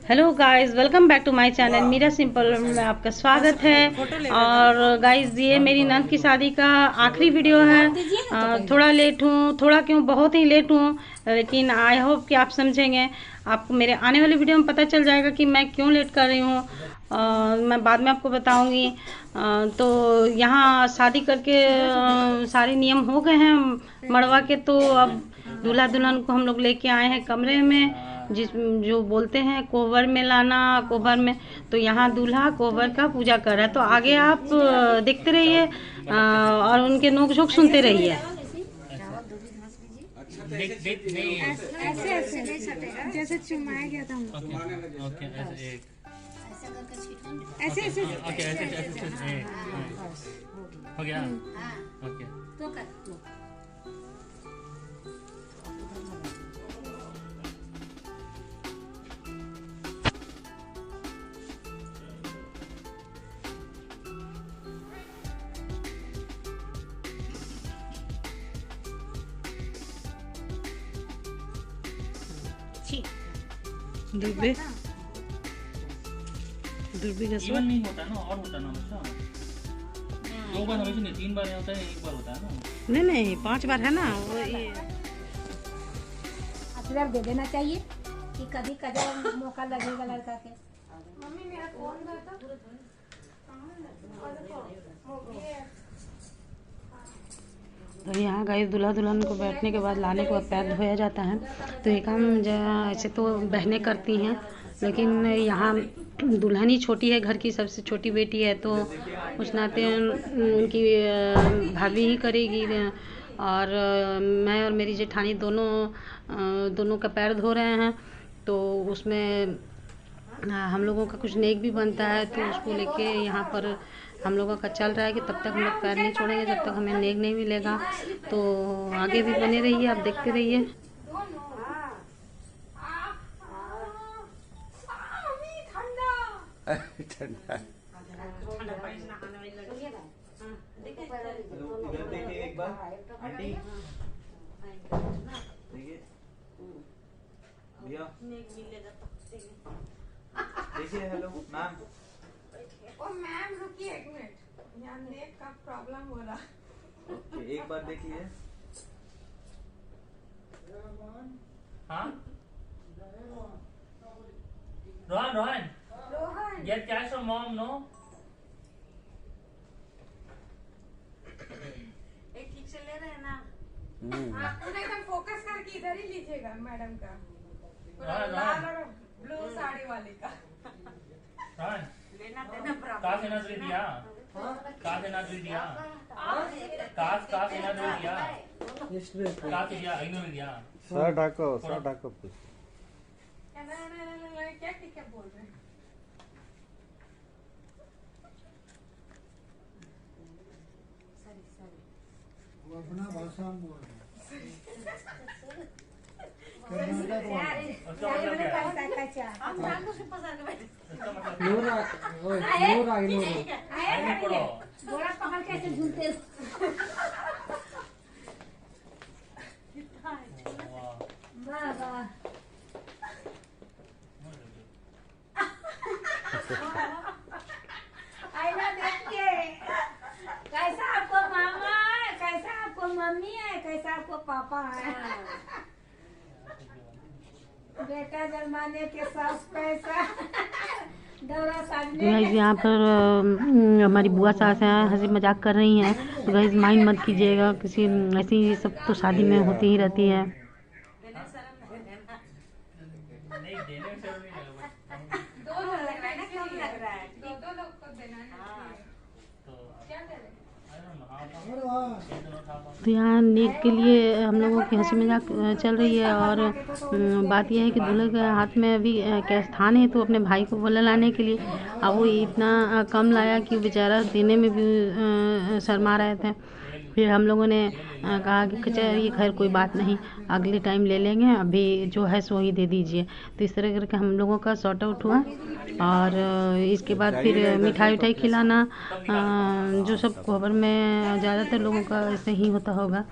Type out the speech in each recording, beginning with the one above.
Hello guys, welcome back to my channel Meera simple में आपका स्वागत है। और गाइस, ये मेरी नंद की शादी का आखिरी वीडियो है। थोड़ा लेट हूँ, थोड़ा क्यों, बहुत ही लेट हूँ, लेकिन आई होप कि आप समझेंगे। आपको मेरे आने वाले वीडियो में पता चल जाएगा कि मैं क्यों लेट कर रही हूँ। मैं बाद में आपको बताऊँगी। तो यहाँ शादी करके सारे नियम हो गए हैं मड़वा के। तो अब दूल्हा दुल्हन को हम लोग लेके आए हैं कमरे में, जिस जो बोलते हैं कोवर में लाना, कोवर में। तो यहाँ दूल्हा कोवर का पूजा कर रहा है। तो आगे आप देखते रहिए और उनके नोक झोंक सुनते रहिए। ऐसे ऐसे नहीं सटेगा, जैसे चुमाया गया था हमको। ओके ऐसे एक ऐसे ऐसे ओके ऐसे हो गया ओके तो कर लो। दुर्बे इवन नहीं होता ना, और होता ना बच्चा। दो बार हमेशा नहीं, 3 बार होता है, एक बार होता है ना। नहीं नहीं, 5 बार है ना वो। ये आशीर्वाद दे देना चाहिए कि कभी कभी मौका लगेगा लड़का के। मम्मी मेरा फोन था। तो यहाँ गए, दूल्हा दुल्हन को बैठने के बाद, लाने के बाद पैर धोया जाता है। तो ये काम ऐसे तो बहनें करती हैं, लेकिन यहाँ दुल्हन ही छोटी है, घर की सबसे छोटी बेटी है। तो उस नाते उनकी भाभी ही करेगी। और मैं और मेरी जेठानी दोनों का पैर धो रहे हैं। तो उसमें हम लोगों का कुछ नेक भी बनता है, तो उसको लेके यहाँ पर हम लोगों का चल रहा है कि तब तक हम लोग पैर नहीं छोड़ेंगे जब तक हमें नेक नहीं मिलेगा। तो आगे भी बने रहिए, आप देखते रहिए। इधर देखिए एक बार आंटी, देखिए भैया, देखिए। Hello ma'am. ओ मैम रुकिए 1 मिनट, यहाँ नेट का प्रॉब्लम हो रहा। ओके, एक बार देखिए। हाँ Rohan Rohan get cash from mom, no? एक ठीक से ले रहे हैं ना। हाँ, पूरा एकदम फोकस करके इधर ही लीजिएगा मैडम का, पूरा हाँ, लाल और ब्लू साड़ी वाली का। रोहन लेना देना कहाँ से नजर दिया? कहाँ से नजर दिया? कहाँ से नजर दिया? कहाँ से दिया? इन्होंने दिया। सर ढाको प्लीज। क्या ठीक है बोल रहे हैं। वो अपना भाषा में बोल रहे उसका मतलब क्या है? हम आपको से पसंद बैठे। उसका मतलब हैं। नूरा नहीं पढ़ो। बोरा पकड़ के ऐसे झूलते वाह वाह। आईना देखिए, कैसा आपको मामा है, कैसा आपको मम्मी है, कैसा आपको पापा है। बेटा जमाने के सास पैसा दौरा सामने। गाइस, यहाँ पर हमारी बुआ सास हैं, हंसी मजाक कर रही हैं। तो गाइस माइंड मत कीजिएगा, किसी ऐसी ये सब तो शादी में होती ही रहती है। नहीं देने में शर्म नहीं लगा। दो लोग लग रहा है ना, कम लग रहा है। दो लोग को देना है। तो क्या करें? I don't know, हाँ, और वहाँ ये दोनों उठा तो यहाँ नेक के लिए हम लोगों की हंसी मजाक चल रही है। और बात यह है कि दूल्हे के हाथ में अभी कैश था नहीं, तो अपने भाई को बोला लाने के लिए। अब वो इतना कम लाया कि बेचारा देने में भी शर्मा रहे थे। फिर हम लोगों ने कहा कि चलिए खैर कोई बात नहीं, अगले टाइम ले लेंगे, अभी जो है सो ही दे दीजिए। तो इस तरह करके हम लोगों का सॉर्ट आउट हुआ। और इसके बाद फिर मिठाई उठाई खिलाना, जो सब कोबर में ज़्यादातर लोगों का ऐसे ही होता होगा।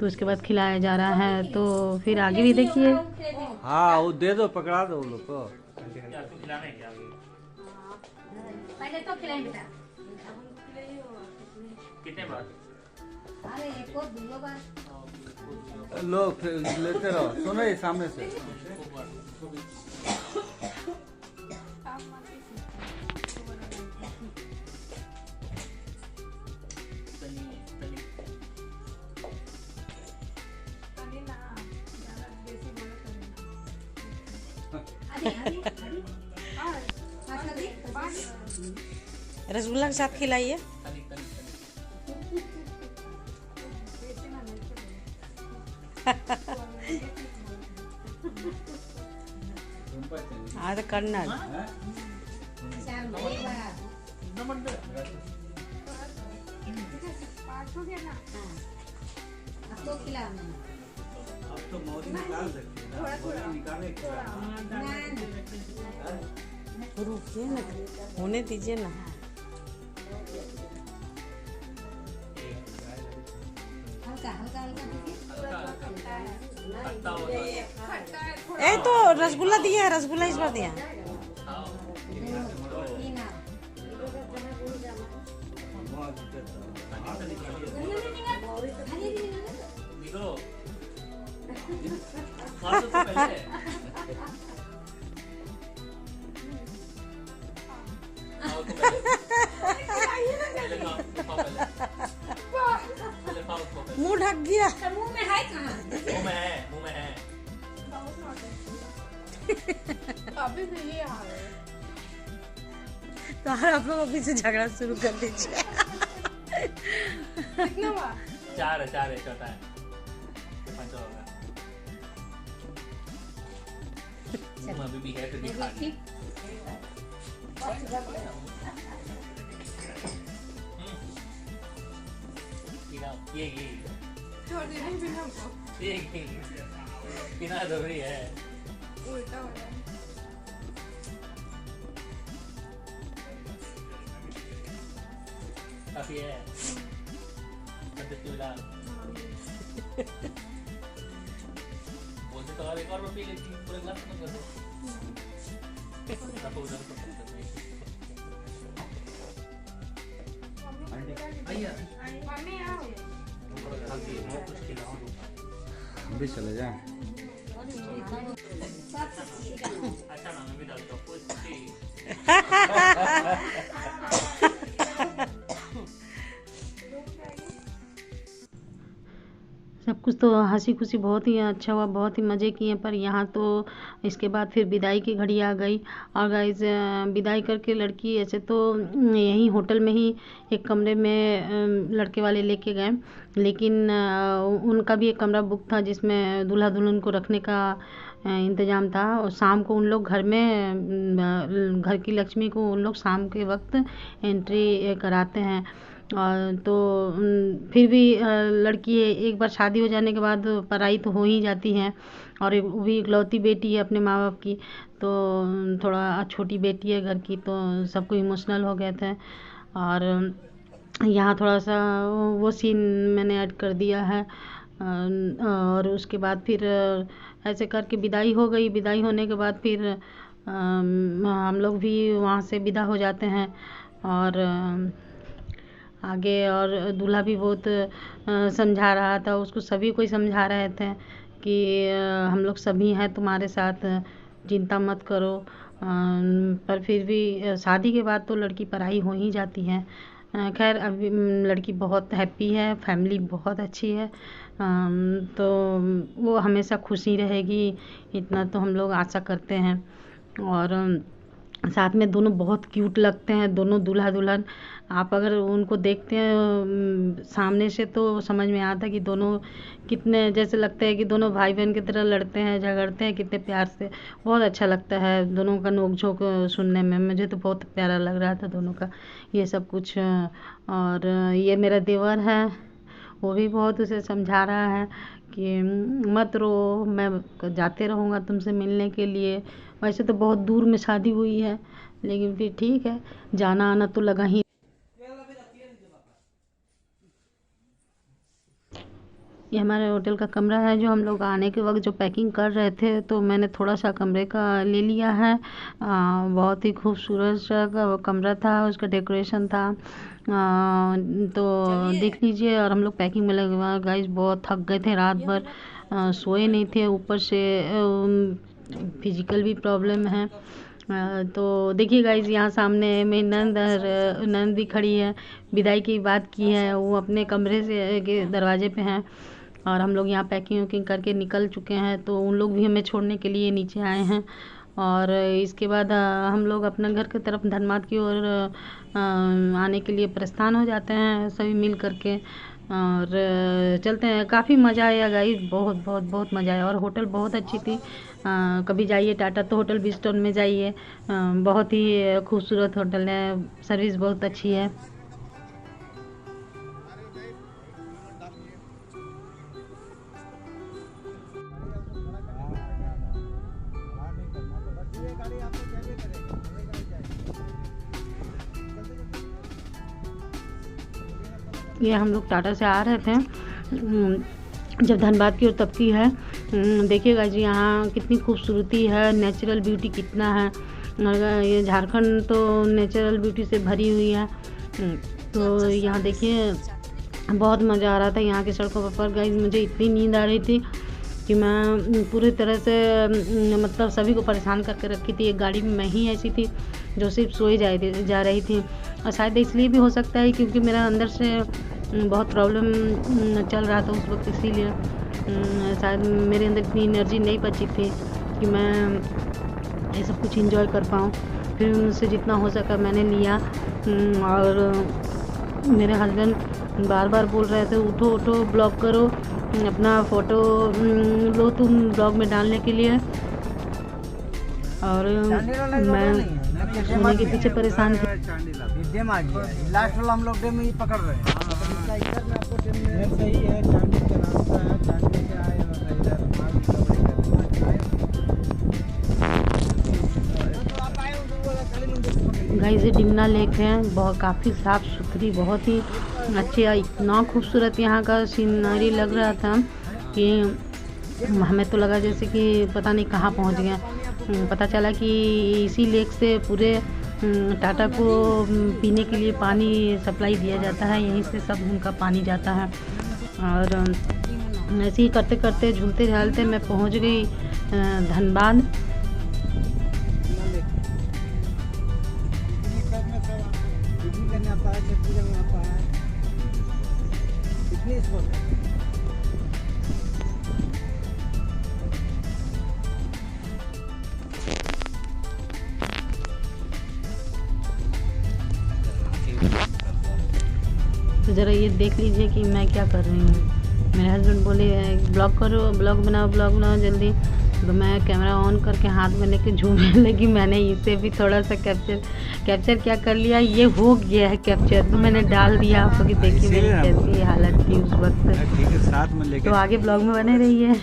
तो उसके बाद खिलाया जा रहा है। तो फिर आगे भी देखिए। हाँ वो दे दो, पकड़ा दो उन लोग को। क्या आपको खिलाना है क्या? पहले तो खिलाएं बेटा। कितने बार? अरे एक और दूसरा बार। लो फिर लेते रहो, सुनो ये सामने से। रसगुल्ला के साथ खिलाइए। आज करना तो खिला अब तो मौज निकाल सकते हैं, मौज निकाले रुकिए ना, होने दीजिए ना। हल्का हल्का हल्का ए तो रसगुल्ला दिया है, रसगुल्ला इस बार दिया। निकलो मार तो पहले। मुंह ढक गया। मुंह में है कहाँ? मुंह में है, मुंह में है। अभी भी ये हाल है। तो आप लोग अभी से झगड़ा शुरू कर दीजिए। कितना हुआ? 4 है, 4 है, चौथा है, 5 होगा। मुंह में अभी भी है, फिर भी खा लिया। ये छोड़ दे नहीं बिना हमको। ये पीना जरूरी है। उल्टा हो रहा है। काफी है। संतुष्टि मिला। बोलते तो और एक और पी लेती, पूरे ग्लास खत्म कर दो। भैया मम्मी आओ। भी चले जाए। अच्छा ना, मैं भी डालता हूँ कुछ। सब कुछ तो हंसी खुशी बहुत ही अच्छा हुआ, बहुत ही मज़े किए। पर यहाँ तो इसके बाद फिर विदाई की घड़ी आ गई। और गाइस विदाई करके लड़की ऐसे तो यहीं होटल में ही एक कमरे में लड़के वाले लेके गए, लेकिन उनका भी एक कमरा बुक था जिसमें दूल्हा दुल्हन को रखने का इंतज़ाम था। और शाम को उन लोग घर में घर की लक्ष्मी को उन लोग शाम के वक्त एंट्री कराते हैं। और तो फिर भी लड़की एक बार शादी हो जाने के बाद पराई तो हो ही जाती है। और वो भी इकलौती बेटी है अपने माँ बाप की, तो थोड़ा छोटी बेटी है घर की, तो सबको इमोशनल हो गए थे। और यहाँ थोड़ा सा वो सीन मैंने ऐड कर दिया है। और उसके बाद फिर ऐसे करके विदाई हो गई। विदाई होने के बाद फिर हम लोग भी वहाँ से विदा हो जाते हैं। और आगे और दूल्हा भी बहुत समझा रहा था उसको, सभी को समझा रहे थे कि हम लोग सभी हैं तुम्हारे साथ, चिंता मत करो। पर फिर भी शादी के बाद तो लड़की पराई हो ही जाती है। खैर अभी लड़की बहुत हैप्पी है, फैमिली बहुत अच्छी है। तो वो हमेशा खुशी रहेगी, इतना तो हम लोग आशा करते हैं। और साथ में दोनों बहुत क्यूट लगते हैं, दोनों दूल्हा दुल्हन। आप अगर उनको देखते हैं सामने से तो समझ में आता है कि दोनों कितने जैसे लगते हैं कि दोनों भाई बहन की तरह लड़ते हैं, झगड़ते हैं कितने प्यार से। बहुत अच्छा लगता है दोनों का नोक झोंक सुनने में, मुझे तो बहुत प्यारा लग रहा था दोनों का ये सब कुछ। और ये मेरा देवर है, वो भी बहुत उसे समझा रहा है कि मत रो, मैं जाते रहूँगा तुमसे मिलने के लिए। वैसे तो बहुत दूर में शादी हुई है, लेकिन फिर ठीक है, जाना आना तो लगा ही। ये हमारे होटल का कमरा है। जो हम लोग आने के वक्त जो पैकिंग कर रहे थे तो मैंने थोड़ा सा कमरे का ले लिया है। बहुत ही खूबसूरत सा कमरा था, उसका डेकोरेशन था। तो देख लीजिए। और हम लोग पैकिंग में लगे हुए गाइस, बहुत थक गए थे रात भर, सोए नहीं थे, ऊपर से फिजिकल भी प्रॉब्लम है। तो देखिए गाइज, यहाँ सामने मेरी नंद भी खड़ी है। विदाई की बात की है, वो अपने कमरे से के दरवाजे पे हैं और हम लोग यहाँ पैकिंग वैकिंग करके निकल चुके हैं। तो उन लोग भी हमें छोड़ने के लिए नीचे आए हैं। और इसके बाद हम लोग अपना घर की तरफ धनबाद की ओर आने के लिए प्रस्थान हो जाते हैं सभी मिल करके और चलते हैं। काफ़ी मज़ा आया गाइस, बहुत बहुत बहुत मज़ा आया। और होटल बहुत अच्छी थी। कभी जाइए टाटा तो होटल बिस्टोन में जाइए, बहुत ही खूबसूरत होटल है, सर्विस बहुत अच्छी है। ये हम लोग टाटा से आ रहे थे जब धनबाद की ओर तब की है। देखिएगा जी यहाँ कितनी खूबसूरती है, नेचुरल ब्यूटी कितना है। ये झारखंड तो नेचुरल ब्यूटी से भरी हुई है। तो यहाँ देखिए बहुत मज़ा आ रहा था यहाँ की सड़कों पर। गाइस मुझे इतनी नींद आ रही थी कि मैं पूरी तरह से मतलब सभी को परेशान करके रखी थी। एक गाड़ी में मैं ही ऐसी थी जो सिर्फ सोई जा रही थी। और शायद इसलिए भी हो सकता है क्योंकि मेरा अंदर से बहुत प्रॉब्लम चल रहा था उस वक्त, इसीलिए शायद मेरे अंदर इतनी एनर्जी नहीं बची थी कि मैं ये सब कुछ एंजॉय कर पाऊँ। फिर मुझसे जितना हो सका मैंने लिया। और मेरे हस्बैंड बार बार बोल रहे थे उठो उठो ब्लॉग करो, अपना फ़ोटो लो तुम ब्लॉग में डालने के लिए। और मैं सोने के पीछे परेशान थी। लास्ट वाला हम लोग डेम ही पकड़ रहे हैं। सही है, चांदी का रास्ता है, चांदी से आए गाइस ये डिमना लेक है, बहुत काफ़ी साफ़ सुथरी, बहुत ही अच्छी। इतना खूबसूरत यहाँ का सीनरी लग रहा था कि हमें तो लगा जैसे कि पता नहीं कहाँ पहुँच गए। पता चला कि इसी लेक से पूरे टाटा को पीने के लिए पानी सप्लाई दिया जाता है, यहीं से सब उनका पानी जाता है। और ऐसे ही करते करते झूलते झालते मैं पहुँच गई धनबाद। तो ज़रा ये देख लीजिए कि मैं क्या कर रही हूँ। मेरे हस्बैंड बोले ब्लॉग करो, ब्लॉग बनाओ जल्दी। तो मैं कैमरा ऑन करके हाथ में लेके झूमने लगी। मैंने इसे भी थोड़ा सा कैप्चर क्या कर लिया, ये हो गया है कैप्चर, तो मैंने डाल दिया। आप लोग देखिए मेरी कैसी हालत थी उस वक्त। तो आगे ब्लॉग में बने रहिए।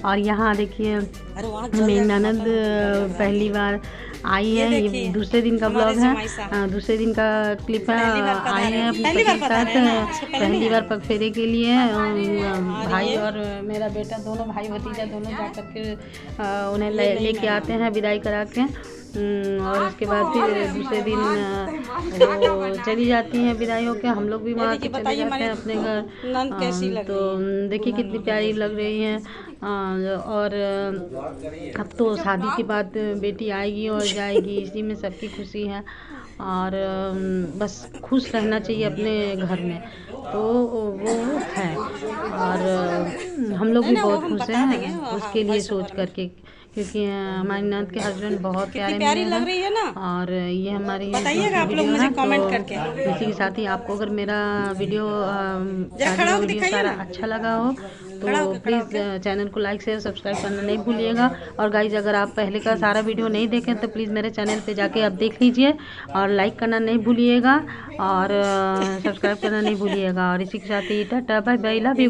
और यहाँ देखिए मेरी ननद पहली बार आई है, ये दूसरे दिन का ब्लॉग है, दूसरे दिन का क्लिप है। आए हैं अपने पति के साथ पहली बार पग फेरे के लिए। भाई और मेरा बेटा दोनों भाई भतीजा दोनों जा कर के उन्हें लेके आते हैं विदाई करा के। और उसके बाद फिर दूसरे दिन वो चली जाती हैं विदाई होकर। हम लोग भी वहाँ से चले जाते हैं अपने घर। तो देखिए कितनी प्यारी लग रही हैं। और अब तो शादी के बाद बेटी आएगी और जाएगी, इसी में सबकी खुशी है। और बस खुश रहना चाहिए अपने घर में, तो वो है। और हम लोग भी बहुत खुश हैं उसके लिए सोच करके, क्योंकि हमारी ननद के हस्बैंड बहुत प्यारी लग रही है ना। और ये हमारी बताइएगा आप लोग मुझे कमेंट करके। इसी के साथ ही आपको अगर मेरा वीडियो सारा अच्छा लगा हो तो प्लीज़ चैनल को लाइक शेयर सब्सक्राइब करना नहीं भूलिएगा। और गाइज अगर आप पहले का सारा वीडियो नहीं देखें तो प्लीज़ मेरे चैनल पे जाके आप देख लीजिए और लाइक करना नहीं भूलिएगा और सब्सक्राइब करना नहीं भूलिएगा। और इसी के साथ ही tata bye bye, love you.